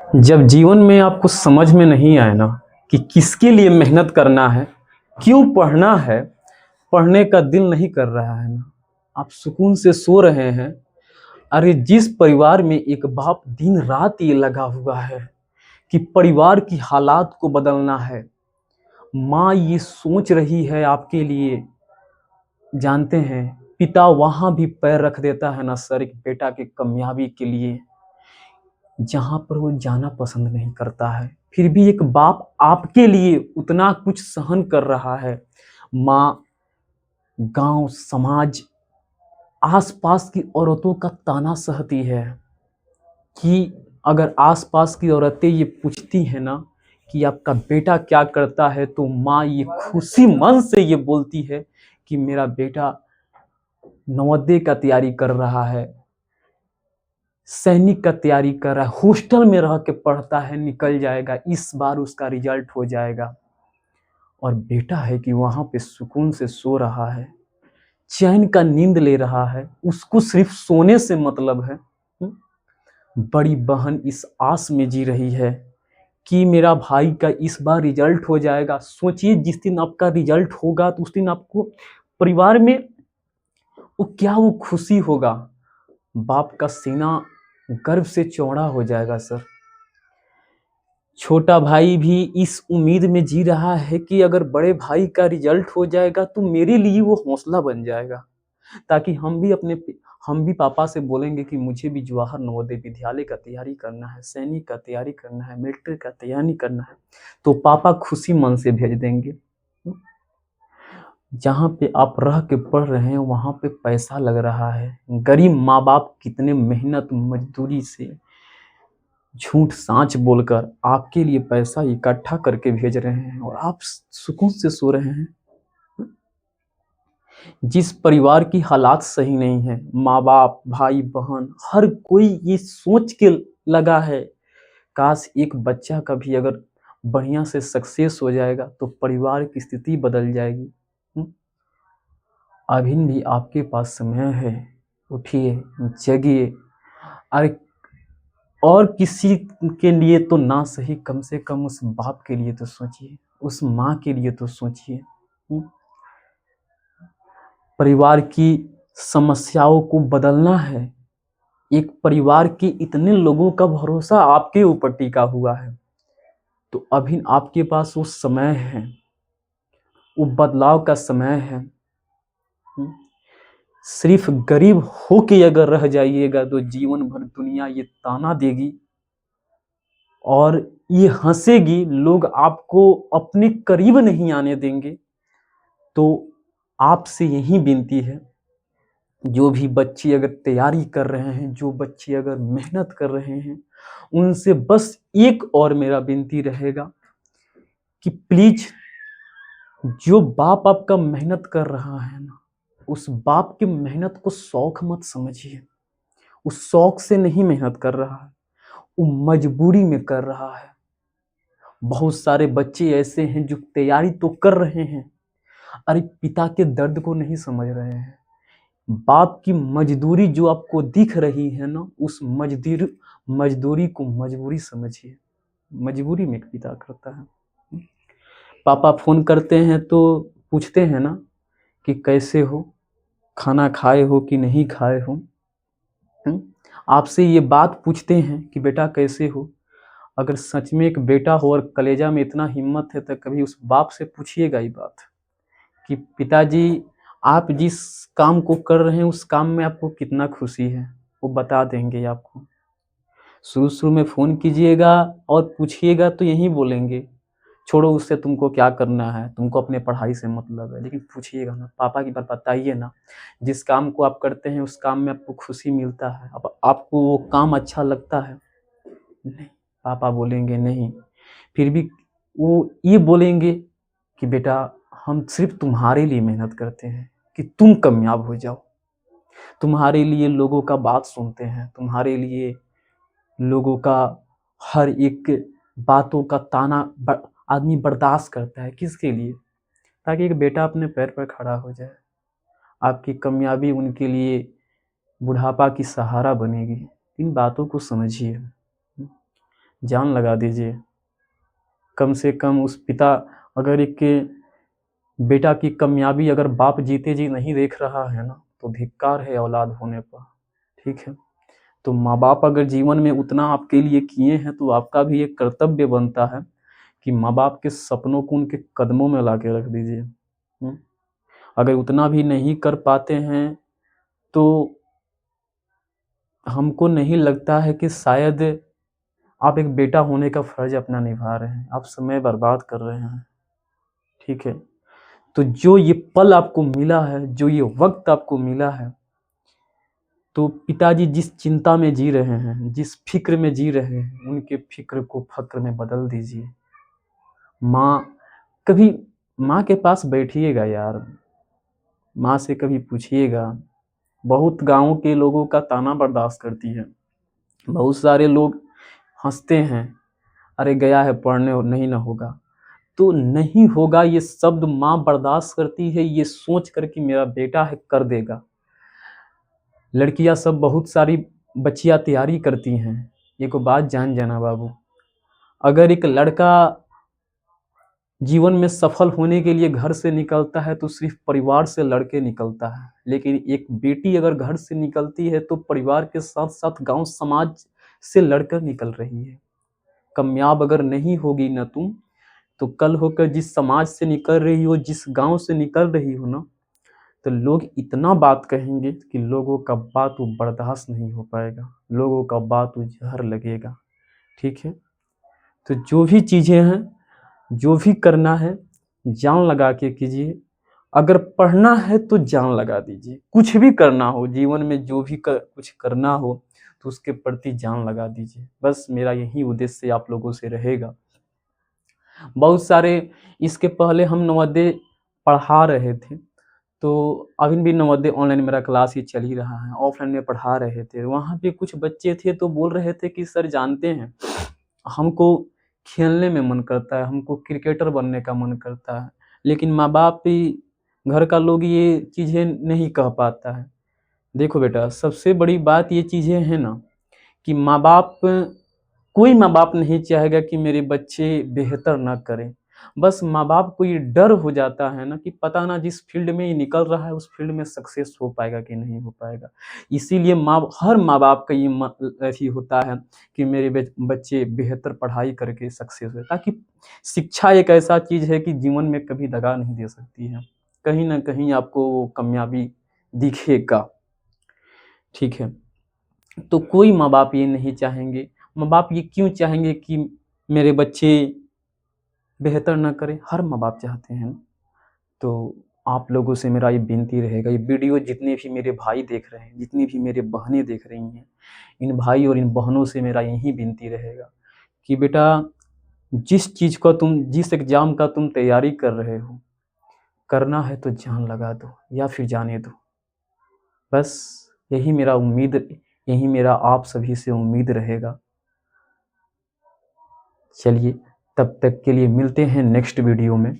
जब जीवन में आपको समझ में नहीं आए ना कि किसके लिए मेहनत करना है, क्यों पढ़ना है, पढ़ने का दिल नहीं कर रहा है ना, आप सुकून से सो रहे हैं। अरे जिस परिवार में एक बाप दिन रात ये लगा हुआ है कि परिवार की हालात को बदलना है, माँ ये सोच रही है आपके लिए, जानते हैं पिता वहां भी पैर रख देता है ना सर एक बेटा की कामयाबी के लिए, जहां पर वो जाना पसंद नहीं करता है, फिर भी एक बाप आपके लिए उतना कुछ सहन कर रहा है। माँ, गांव, समाज, आसपास की औरतों का ताना सहती है कि अगर आसपास की औरतें ये पूछती हैं ना कि आपका बेटा क्या करता है, तो माँ ये खुशी मन से ये बोलती है कि मेरा बेटा नवोदय का तैयारी कर रहा है, सैनिक का तैयारी कर रहा है, हॉस्टल में रह के पढ़ता है, निकल जाएगा, इस बार उसका रिजल्ट हो जाएगा। और बेटा है कि वहां पे सुकून से सो रहा है, चैन का नींद ले रहा है, उसको सिर्फ सोने से मतलब है। बड़ी बहन इस आस में जी रही है कि मेरा भाई का इस बार रिजल्ट हो जाएगा। सोचिए जिस दिन आपका रिजल्ट होगा तो उस दिन आपको परिवार में वो खुशी होगा। बाप का सीना गर्व से चौड़ा हो जाएगा सर। छोटा भाई भी इस उम्मीद में जी रहा है कि अगर बड़े भाई का रिजल्ट हो जाएगा तो मेरे लिए वो हौसला बन जाएगा, ताकि हम भी पापा से बोलेंगे कि मुझे भी जवाहर नवोदय विद्यालय का तैयारी करना है, सैनिक का तैयारी करना है, मिलिट्री का तैयारी करना है, तो पापा खुशी मन से भेज देंगे। जहाँ पे आप रह के पढ़ रहे हैं वहाँ पे पैसा लग रहा है। गरीब माँ बाप कितने मेहनत मजदूरी से झूठ साँच बोलकर आपके लिए पैसा इकट्ठा करके भेज रहे हैं और आप सुकून से सो रहे हैं। जिस परिवार की हालात सही नहीं है, माँ बाप, भाई बहन, हर कोई ये सोच के लगा है काश एक बच्चा का भी अगर बढ़िया से सक्सेस हो जाएगा तो परिवार की स्थिति बदल जाएगी। अभी भी आपके पास समय है, उठिए, जगिए। अरे और किसी के लिए तो ना सही, कम से कम उस बाप के लिए तो सोचिए, उस माँ के लिए तो सोचिए। परिवार की समस्याओं को बदलना है। एक परिवार के इतने लोगों का भरोसा आपके ऊपर टिका हुआ है, तो अभी आपके पास वो समय है, वो बदलाव का समय है। सिर्फ गरीब होके अगर रह जाइएगा तो जीवन भर दुनिया ये ताना देगी और ये हंसेगी, लोग आपको अपने करीब नहीं आने देंगे। तो आपसे यही विनती है, जो भी बच्चे अगर तैयारी कर रहे हैं, जो बच्चे अगर मेहनत कर रहे हैं, उनसे बस एक और मेरा विनती रहेगा कि प्लीज, जो बाप आपका मेहनत कर रहा है ना, उस बाप की मेहनत को शौक मत समझिए। उस शौक से नहीं मेहनत कर रहा है, वो मजबूरी में कर रहा है। बहुत सारे बच्चे ऐसे हैं जो तैयारी तो कर रहे हैं, अरे पिता के दर्द को नहीं समझ रहे हैं। बाप की मजदूरी जो आपको दिख रही है ना, उस मजदूरी को मजबूरी समझिए। मजबूरी में एक पिता करता है। पापा फोन करते हैं तो पूछते हैं ना कि कैसे हो, खाना खाए हो कि नहीं खाए हो। आपसे ये बात पूछते हैं कि बेटा कैसे हो। अगर सच में एक बेटा हो और कलेजा में इतना हिम्मत है तो कभी उस बाप से पूछिएगा ये बात कि पिताजी, आप जिस काम को कर रहे हैं उस काम में आपको कितना खुशी है, वो बता देंगे आपको। शुरू शुरू में फोन कीजिएगा और पूछिएगा तो यही बोलेंगे, छोड़ो उससे, तुमको क्या करना है, तुमको अपने पढ़ाई से मतलब है। लेकिन पूछिएगा ना, पापा की बात बताइए ना, जिस काम को आप करते हैं उस काम में आपको खुशी मिलता है, आपको वो काम अच्छा लगता है? नहीं। पापा बोलेंगे नहीं। फिर भी वो ये बोलेंगे कि बेटा, हम सिर्फ तुम्हारे लिए मेहनत करते हैं कि तुम कामयाब हो जाओ। तुम्हारे लिए लोगों का बात सुनते हैं, तुम्हारे लिए लोगों का हर एक बातों का ताना आदमी बर्दाश्त करता है। किसके लिए? ताकि एक बेटा अपने पैर पर खड़ा हो जाए। आपकी कामयाबी उनके लिए बुढ़ापा की सहारा बनेगी। इन बातों को समझिए। जान लगा दीजिए। कम से कम उस पिता, अगर एक बेटा की कामयाबी अगर बाप जीते जी नहीं देख रहा है ना, तो धिक्कार है औलाद होने पर। ठीक है, तो माँ बाप अगर जीवन में उतना आपके लिए किए हैं, तो आपका भी एक कर्तव्य बनता है कि माँ बाप के सपनों को उनके कदमों में ला के रख दीजिए। अगर उतना भी नहीं कर पाते हैं, तो हमको नहीं लगता है कि शायद आप एक बेटा होने का फर्ज अपना निभा रहे हैं, आप समय बर्बाद कर रहे हैं। ठीक है, तो जो ये पल आपको मिला है, जो ये वक्त आपको मिला है, तो पिताजी जिस चिंता में जी रहे हैं, जिस फिक्र में जी रहे हैं, उनके फिक्र को फक्र में बदल दीजिए। माँ, कभी माँ के पास बैठिएगा यार, माँ से कभी पूछिएगा। बहुत गाँव के लोगों का ताना बर्दाश्त करती है, बहुत सारे लोग हंसते हैं, अरे गया है पढ़ने और नहीं ना होगा। तो नहीं होगा ये शब्द माँ बर्दाश्त करती है, ये सोच कर कि मेरा बेटा है कर देगा। लड़कियां सब बहुत सारी बच्चियां तैयारी करती हैं। एक बात जान जाना बाबू, अगर एक लड़का जीवन में सफल होने के लिए घर से निकलता है तो सिर्फ परिवार से लड़के निकलता है, लेकिन एक बेटी अगर घर से निकलती है तो परिवार के साथ साथ गांव समाज से लड़कर निकल रही है। कामयाब अगर नहीं होगी ना तुम, तो कल होकर जिस समाज से निकल रही हो, जिस गांव से निकल रही हो ना, तो लोग इतना बात कहेंगे कि लोगों का बात वो बर्दाश्त नहीं हो पाएगा, लोगों का बात वो जहर लगेगा। ठीक है, तो जो भी चीज़ें हैं, जो भी करना है, जान लगा के कीजिए। अगर पढ़ना है तो जान लगा दीजिए, कुछ भी करना हो जीवन में, जो भी कुछ करना हो तो उसके प्रति जान लगा दीजिए। बस मेरा यही उद्देश्य आप लोगों से रहेगा। बहुत सारे, इसके पहले हम नवोदय पढ़ा रहे थे, तो अभी भी नवोदय ऑनलाइन मेरा क्लास ही चल ही रहा है, ऑफलाइन में पढ़ा रहे थे। वहाँ पे कुछ बच्चे थे तो बोल रहे थे कि सर जानते हैं, हमको खेलने में मन करता है, हमको क्रिकेटर बनने का मन करता है, लेकिन माँ बाप भी, घर का लोग ये चीज़ें नहीं कह पाता है। देखो बेटा, सबसे बड़ी बात ये चीज़ें हैं ना कि माँ बाप, कोई माँ बाप नहीं चाहेगा कि मेरे बच्चे बेहतर ना करें। बस माँ बाप को ये डर हो जाता है ना कि पता ना जिस फील्ड में ये निकल रहा है उस फील्ड में सक्सेस हो पाएगा कि नहीं हो पाएगा। इसीलिए हर माँ बाप का ये ऐसी होता है कि मेरे बच्चे बेहतर पढ़ाई करके सक्सेस हो, ताकि शिक्षा एक ऐसा चीज़ है कि जीवन में कभी दगा नहीं दे सकती है, कहीं ना कहीं आपको वो कामयाबी दिखेगा। ठीक है, तो कोई माँ बाप ये नहीं चाहेंगे। माँ बाप ये क्यों चाहेंगे कि मेरे बच्चे बेहतर ना करें? हर माँ बाप चाहते हैं ना। तो आप लोगों से मेरा ये विनती रहेगा, ये वीडियो जितने भी मेरे भाई देख रहे हैं, जितनी भी मेरे बहनें देख रही हैं, इन भाई और इन बहनों से मेरा यही विनती रहेगा कि बेटा, जिस एग्ज़ाम का तुम तैयारी कर रहे हो, करना है तो जान लगा दो या फिर जाने दो। बस यही मेरा आप सभी से उम्मीद रहेगा। चलिए, तब तक के लिए मिलते हैं नेक्स्ट वीडियो में।